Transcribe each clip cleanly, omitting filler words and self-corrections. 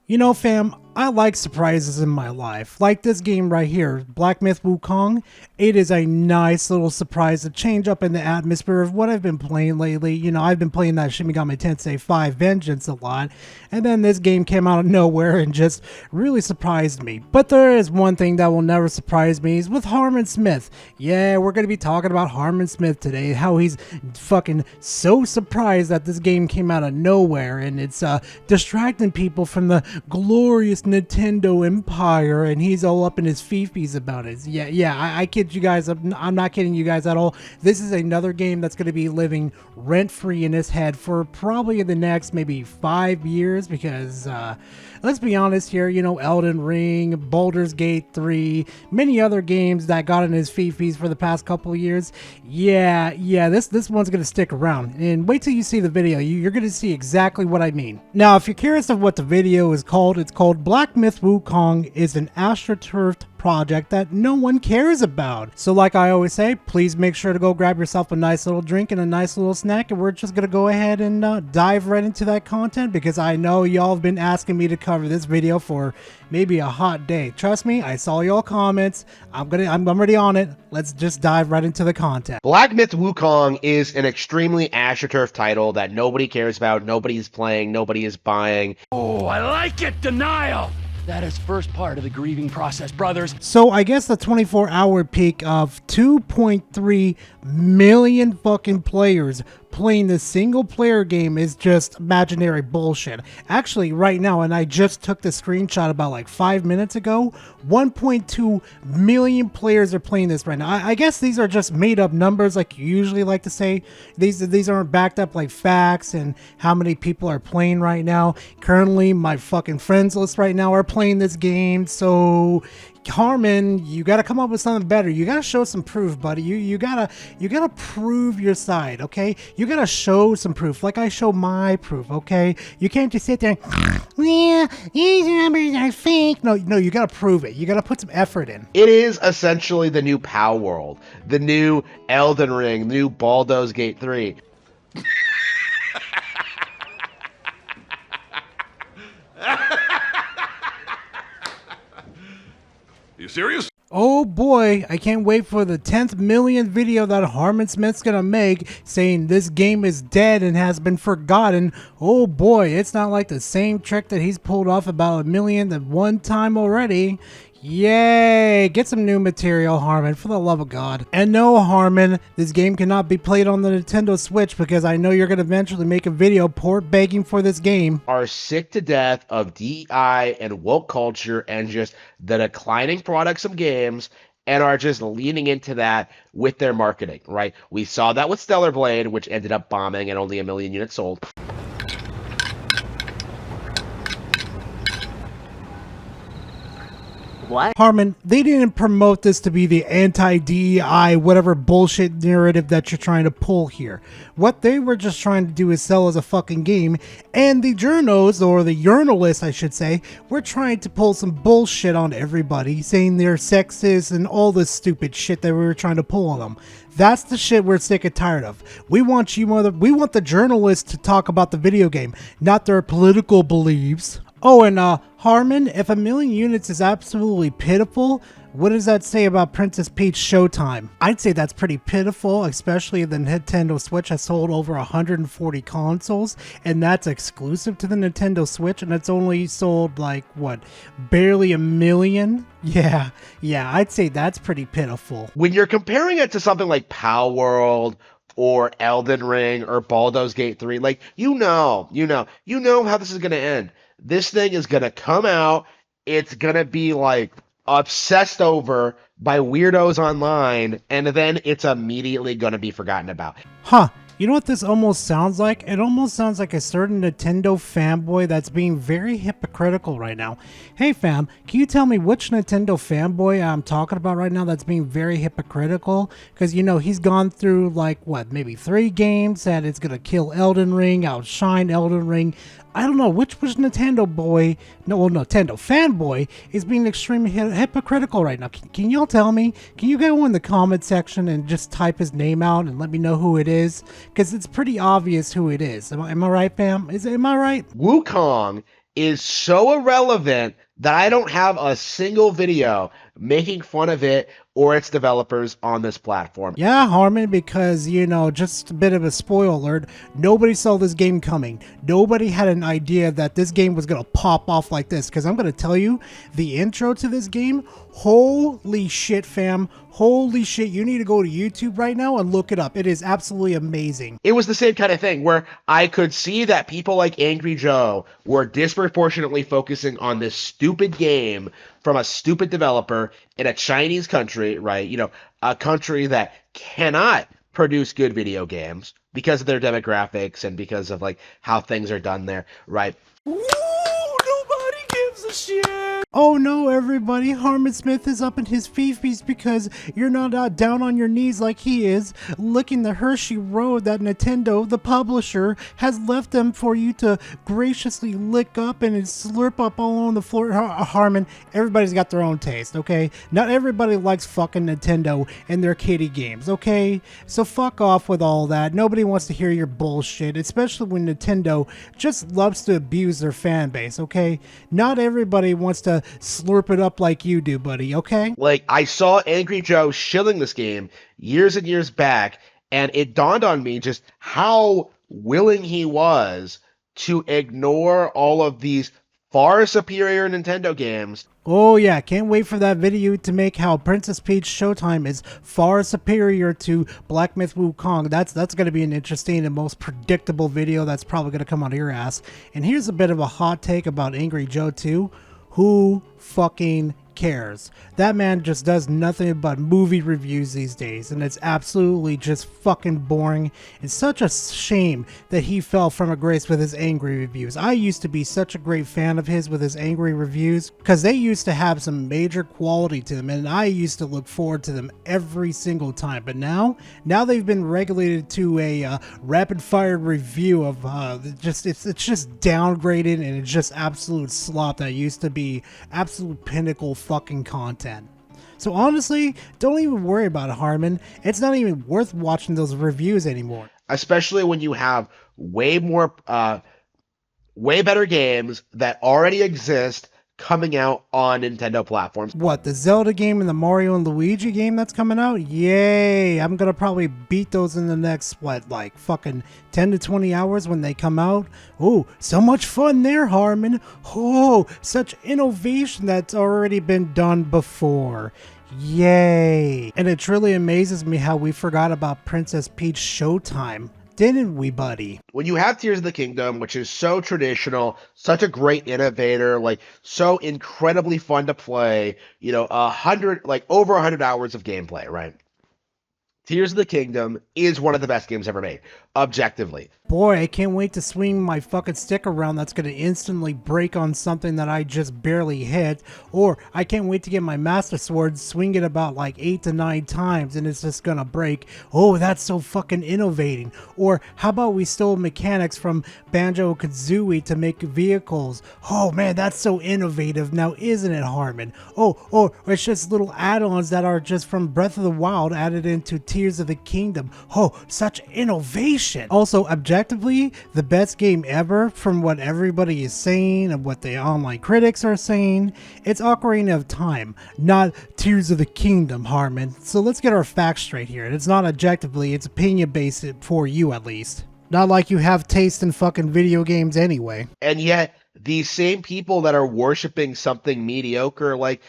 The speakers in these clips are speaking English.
You know, fam, I like surprises in my life. Like this game right here, Black Myth Wukong. It is a nice little surprise to change up in the atmosphere of what I've been playing lately. You know, I've been playing that Shin Megami Tensei 5 Vengeance a lot, and then this game came out of nowhere and just really surprised me. But there is one thing that will never surprise me is with Harman Smith. Yeah, we're going to be talking about Harman Smith today, how he's fucking so surprised that this game came out of nowhere and it's distracting people from the glorious Nintendo empire, and he's all up in his fifis about it. Yeah, I kid you guys. I'm not kidding you guys at all. This is another game that's going to be living rent-free in his head for probably the next maybe 5 years, because let's be honest here, you know, Elden Ring, Baldur's Gate 3, many other games that got in his fifis for the past couple of years. Yeah, this one's going to stick around, and wait till you see the video. You're going to see exactly what I mean. Now, if you're curious of what the video is called, it's called Black Myth Wukong is an AstroTurf project that no one cares about. So like I always say, please make sure to go grab yourself a nice little drink and a nice little snack, and we're just gonna go ahead and dive right into that content, because I know y'all have been asking me to cover this video for maybe a hot day. Trust me, I saw y'all comments. I'm already on it. Let's just dive right into the content. Black Myth Wukong is an extremely AstroTurf title that nobody cares about, nobody is playing, nobody is buying. Oh, I like it, denial! That is first part of the grieving process, brothers. So I guess the 24-hour peak of 2.3 million fucking players playing the single player game is just imaginary bullshit. Actually, right now, and I just took the screenshot about like 5 minutes ago, 1.2 million players are playing this right now. I guess these are just made up numbers, like you usually like to say. These aren't backed up like facts and how many people are playing right now. Currently, my fucking friends list right now are playing this game, so Harman, you gotta come up with something better. You gotta show some proof, buddy. You gotta prove your side, okay? You gotta show some proof, like I show my proof, okay? You can't just sit there and, yeah, these numbers are fake. No, you gotta prove it. You gotta put some effort in. It is essentially the new POW World, the new Elden Ring, the new Baldur's Gate 3. You serious? Oh boy, I can't wait for the 10th million video that Harman Smith's gonna make saying this game is dead and has been forgotten. Oh boy, it's not like the same trick that he's pulled off about 1 million at one time already. Yay! Get some new material, Harman, for the love of God. And no, Harman, this game cannot be played on the Nintendo Switch, because I know you're going to eventually make a video port begging for this game. Are sick to death of DEI and woke culture and just the declining products of games, and are just leaning into that with their marketing, right? We saw that with Stellar Blade, which ended up bombing and only 1 million units sold. What? Harman, they didn't promote this to be the anti-DEI, whatever bullshit narrative that you're trying to pull here. What they were just trying to do is sell as a fucking game, and the journos, or the journalists I should say, were trying to pull some bullshit on everybody, saying they're sexist and all this stupid shit that we were trying to pull on them. That's the shit we're sick and tired of. We want the journalists to talk about the video game, not their political beliefs. Oh, and Harman, if 1 million units is absolutely pitiful, what does that say about Princess Peach Showtime? I'd say that's pretty pitiful, especially the Nintendo Switch has sold over 140 consoles, and that's exclusive to the Nintendo Switch, and it's only sold like, what, barely 1 million? Yeah, I'd say that's pretty pitiful. When you're comparing it to something like POW World or Elden Ring or Baldur's Gate 3, like, you know how this is going to end. This thing is going to come out, it's going to be like obsessed over by weirdos online, and then it's immediately going to be forgotten about. Huh. You know what this almost sounds like? It almost sounds like a certain Nintendo fanboy that's being very hypocritical right now. Hey fam, can you tell me which Nintendo fanboy I'm talking about right now that's being very hypocritical? Because, you know, he's gone through like, what, maybe 3 games, said it's gonna kill Elden Ring, outshine Elden Ring. I don't know which Nintendo fanboy is being extremely hypocritical right now. Can y'all tell me? Can you go in the comment section and just type his name out and let me know who it is? Because it's pretty obvious who it is. Am I right, fam? Am I right? Wukong is so irrelevant that I don't have a single video making fun of it or its developers on this platform. Yeah, Harman, because, you know, just a bit of a spoiler alert, nobody saw this game coming. Nobody had an idea that this game was going to pop off like this, because I'm going to tell you, the intro to this game, holy shit, fam. Holy shit, you need to go to YouTube right now and look it up. It is absolutely amazing. It was the same kind of thing where I could see that people like Angry Joe were disproportionately focusing on this stupid game from a stupid developer in a Chinese country, right? You know, a country that cannot produce good video games because of their demographics and because of like how things are done there, right? Ooh, nobody gives a shit. Oh no, everybody, Harman Smith is up in his fifis because you're not down on your knees like he is, licking the Hershey road that Nintendo, the publisher, has left them for you to graciously lick up and slurp up all on the floor. Harman, everybody's got their own taste, okay? Not everybody likes fucking Nintendo and their kiddie games, okay? So fuck off with all that. Nobody wants to hear your bullshit, especially when Nintendo just loves to abuse their fan base, okay? Not everybody wants to slurp it up like you do, buddy, okay? Like, I saw Angry Joe shilling this game years and years back, and it dawned on me just how willing he was to ignore all of these far superior Nintendo games. Oh yeah, can't wait for that video to make how Princess Peach Showtime is far superior to Black Myth Wukong. That's going to be an interesting and most predictable video that's probably going to come out of your ass. And here's a bit of a hot take about Angry Joe too. Who fucking cares? That man just does nothing but movie reviews these days, and it's absolutely just fucking boring. It's such a shame that he fell from grace with his angry reviews. I used to be such a great fan of his with his angry reviews because they used to have some major quality to them, and I used to look forward to them every single time. But now they've been regulated to a rapid fire review of it's just downgraded, and it's just absolute slop that used to be absolute pinnacle fucking content. So honestly, don't even worry about it, Harman. It's not even worth watching those reviews anymore. Especially when you have way better games that already exist coming out on Nintendo platforms. What, the Zelda game and the Mario and Luigi game that's coming out? Yay! I'm gonna probably beat those in the next, like fucking 10 to 20 hours when they come out. Oh, so much fun there, Harman. Oh, such innovation that's already been done before. Yay! And it truly amazes me how we forgot about Princess Peach Showtime. Didn't we, buddy? When you have Tears of the Kingdom, which is so traditional, such a great innovator, like so incredibly fun to play, you know, over 100 hours of gameplay, right? Tears of the Kingdom is one of the best games ever made, objectively. Boy, I can't wait to swing my fucking stick around that's going to instantly break on something that I just barely hit. Or I can't wait to get my Master Sword, swing it about like 8 to 9 times and it's just going to break. Oh, that's so fucking innovating. Or how about we stole mechanics from Banjo-Kazooie to make vehicles? Oh man, that's so innovative now, isn't it, Harman? Or it's just little add-ons that are just from Breath of the Wild added into Tears of the Kingdom. Oh, such innovation. Also, objectively, the best game ever from what everybody is saying and what the online critics are saying. It's Ocarina of Time, not Tears of the Kingdom, Harman. So let's get our facts straight here. It's not objectively, it's opinion based for you at least. Not like you have taste in fucking video games anyway. And yet, these same people that are worshiping something mediocre like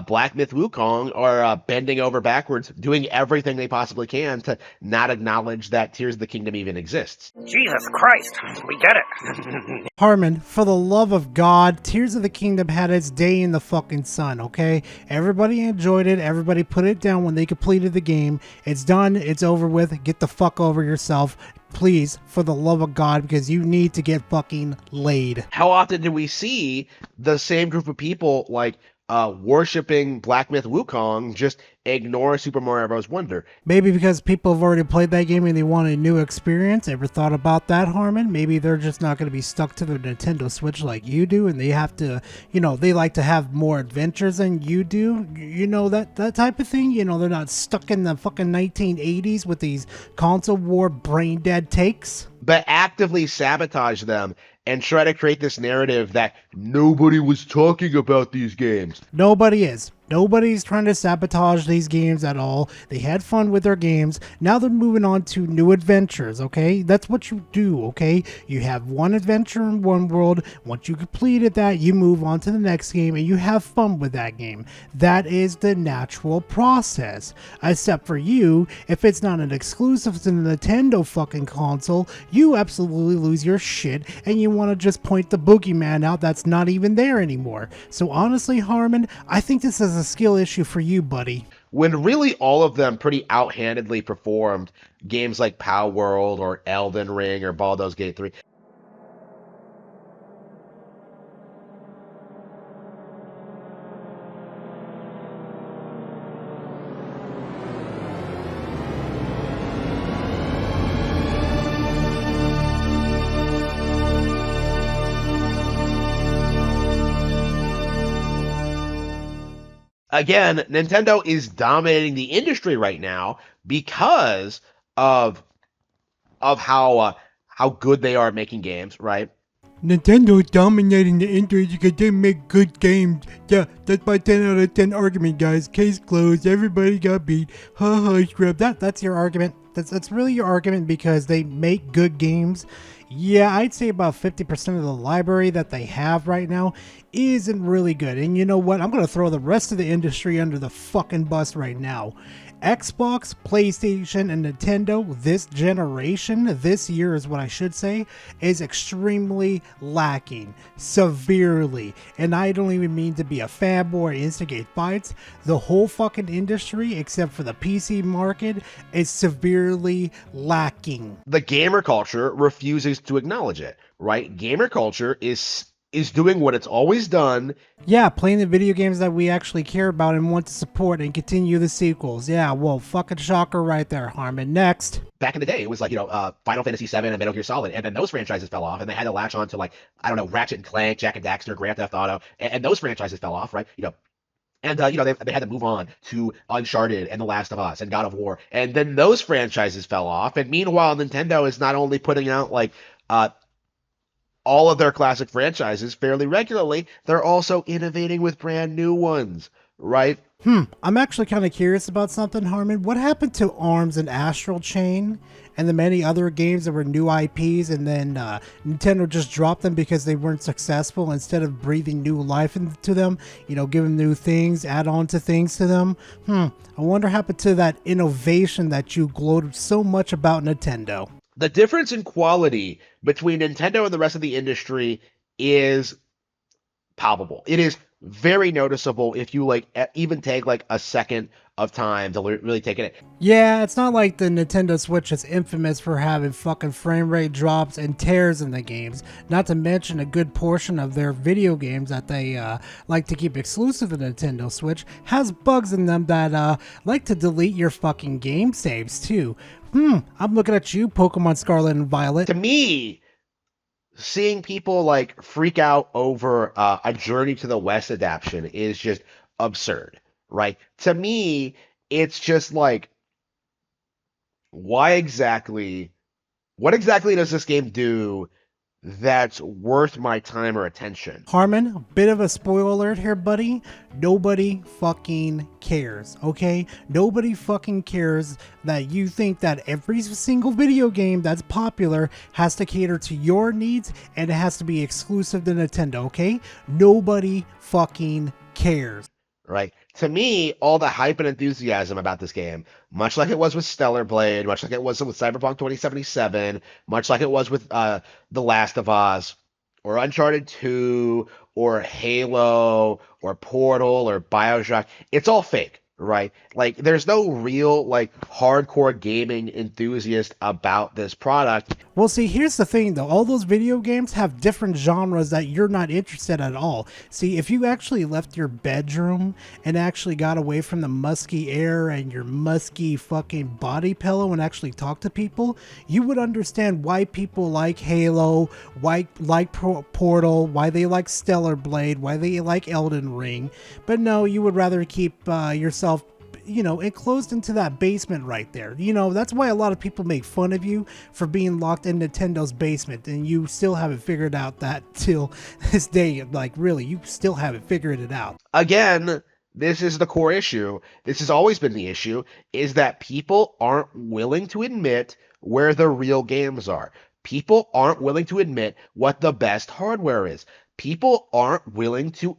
Black Myth Wukong are bending over backwards, doing everything they possibly can to not acknowledge that Tears of the Kingdom even exists. Jesus Christ, we get it. Harman, for the love of God, Tears of the Kingdom had its day in the fucking sun, okay? Everybody enjoyed it, everybody put it down when they completed the game. It's done, it's over with, get the fuck over yourself. Please, for the love of God, because you need to get fucking laid. How often do we see the same group of people like worshiping Black Myth Wukong just ignore Super Mario Bros. Wonder? Maybe because people have already played that game and they want a new experience. Ever thought about that, Harman? Maybe they're just not going to be stuck to the Nintendo Switch like you do, and they have to, you know, they like to have more adventures than you do. You know, that type of thing. You know, they're not stuck in the fucking 1980s with these console war brain dead takes. But actively sabotage them and try to create this narrative that nobody was talking about these games. Nobody is. Nobody's trying to sabotage these games at all. They had fun with their games. Now they're moving on to new adventures, okay? That's what you do, okay? You have one adventure in one world. Once you completed that, you move on to the next game and you have fun with that game. That is the natural process. Except for you, if it's not an exclusive to the Nintendo fucking console, you absolutely lose your shit and you want to just point the boogeyman out that's not even there anymore. So honestly, Harman, I think this is a skill issue for you, buddy. When really all of them pretty outhandedly performed games like Power World or Elden Ring or Baldur's Gate 3. Again, Nintendo is dominating the industry right now because of how good they are at making games, right? Nintendo is dominating the industry because they make good games. Yeah, that's my 10 out of 10 argument, guys. Case closed. Everybody got beat. Ha ha, scrub. That's your argument. That's really your argument because they make good games. Yeah, I'd say about 50% of the library that they have right now isn't really good. And you know what? I'm going to throw the rest of the industry under the fucking bus right now. Xbox, PlayStation, and Nintendo this generation, this year is what I should say, is extremely lacking. Severely. And I don't even mean to be a fanboy or instigate fights. The whole fucking industry, except for the PC market, is severely lacking. The gamer culture refuses to acknowledge it, right? Gamer culture is doing what it's always done. Yeah, playing the video games that we actually care about and want to support and continue the sequels. Yeah, well, fucking shocker right there, Harman. Next. Back in the day, it was like, Final Fantasy VII and Metal Gear Solid, and then those franchises fell off, and they had to latch on to, like, I don't know, Ratchet and Clank, Jak and Daxter, Grand Theft Auto, and those franchises fell off, right? And they had to move on to Uncharted and The Last of Us and God of War, and then those franchises fell off, and meanwhile, Nintendo is not only putting out, like, all of their classic franchises fairly regularly, they're also innovating with brand new ones, right? I'm actually kind of curious about something, Harman. What happened to ARMS and Astral Chain and the many other games that were new IPs and then Nintendo just dropped them because they weren't successful instead of breathing new life into them, giving new things, add on to things to them? I wonder what happened to that innovation that you gloated so much about Nintendo. The difference in quality between Nintendo and the rest of the industry is palpable. It is very noticeable if you even take a second of time to really take it in. Yeah, it's not like the Nintendo Switch is infamous for having fucking frame rate drops and tears in the games. Not to mention a good portion of their video games that they like to keep exclusive to the Nintendo Switch has bugs in them that like to delete your fucking game saves too. I'm looking at you, Pokemon Scarlet and Violet. To me, seeing people freak out over a Journey to the West adaptation is just absurd, right? To me, it's just what exactly does this game do that's worth my time or attention? Harman, a bit of a spoiler alert here, buddy. Nobody fucking cares, okay? Nobody fucking cares that you think that every single video game that's popular has to cater to your needs and it has to be exclusive to Nintendo, okay? Nobody fucking cares. Right. To me, all the hype and enthusiasm about this game, much like it was with Stellar Blade, much like it was with Cyberpunk 2077, much like it was with The Last of Us, or Uncharted 2, or Halo, or Portal, or BioShock, it's all fake, right? There's no real, hardcore gaming enthusiast about this product. Well, see, here's the thing, though. All those video games have different genres that you're not interested at all. See, if you actually left your bedroom and actually got away from the musky air and your musky fucking body pillow and actually talked to people, you would understand why people like Halo, why like Portal, why they like Stellar Blade, why they like Elden Ring. But no, you would rather keep yourself you know, enclosed into that basement right there. You know, that's why a lot of people make fun of you for being locked in Nintendo's basement, and you still haven't figured out that till this day. Like, really, you still haven't figured it out. Again, this is the core issue. This has always been the issue, is that people aren't willing to admit where the real games are. People aren't willing to admit what the best hardware is. People aren't willing to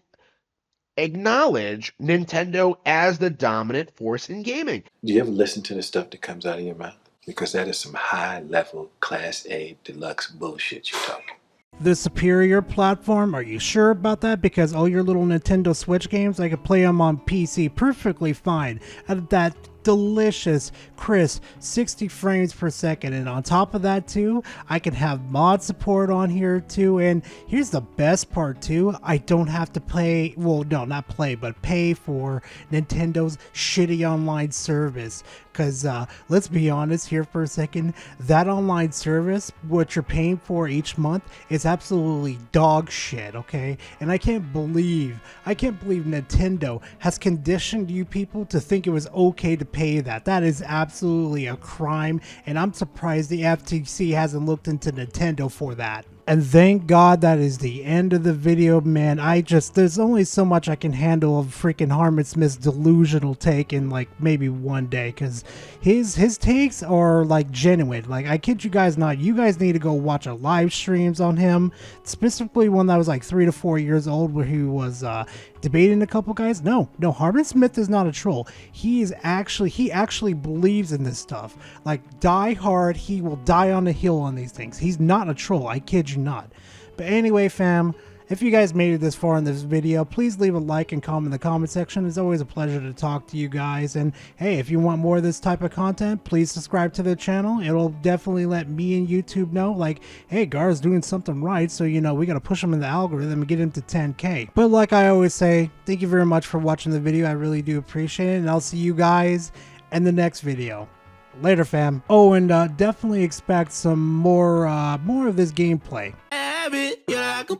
acknowledge Nintendo as the dominant force in gaming. Do you ever listen to the stuff that comes out of your mouth? Because that is some high level, class A, deluxe bullshit you're talking. The superior platform, are you sure about that? Because all your little Nintendo Switch games, I could play them on PC perfectly fine at that delicious, crisp 60 frames per second. And on top of that too, I can have mod support on here too. And here's the best part too, I don't have to pay, well, no, not play, but pay for Nintendo's shitty online service. Because let's be honest here for a second, that online service, what you're paying for each month, is absolutely dog shit, okay? And I can't believe Nintendo has conditioned you people to think it was okay to pay that. That is absolutely a crime, and I'm surprised the FTC hasn't looked into Nintendo for that. And thank God that is the end of the video, man. There's only so much I can handle of freaking Harman Smith's delusional take in like maybe one day, because his takes are like genuine. Like, I kid you guys not, you guys need to go watch a live streams on him, specifically one that was like 3 to 4 years old, where he was debating a couple guys. No, Harman Smith is not a troll. He actually believes in this stuff. Like, die hard, he will die on the hill on these things. He's not a troll, I kid you not. But anyway, fam, if you guys made it this far in this video, please leave a like and comment in the comment section. It's always a pleasure to talk to you guys. And hey, if you want more of this type of content, please subscribe to the channel. It'll definitely let me and YouTube know, like, hey, Gar's doing something right, so you know, we gotta push him in the algorithm and get him to 10K. But like I always say, thank you very much for watching the video. I really do appreciate it, and I'll see you guys in the next video. Later, fam. Oh, and definitely expect some more of this gameplay. You're like a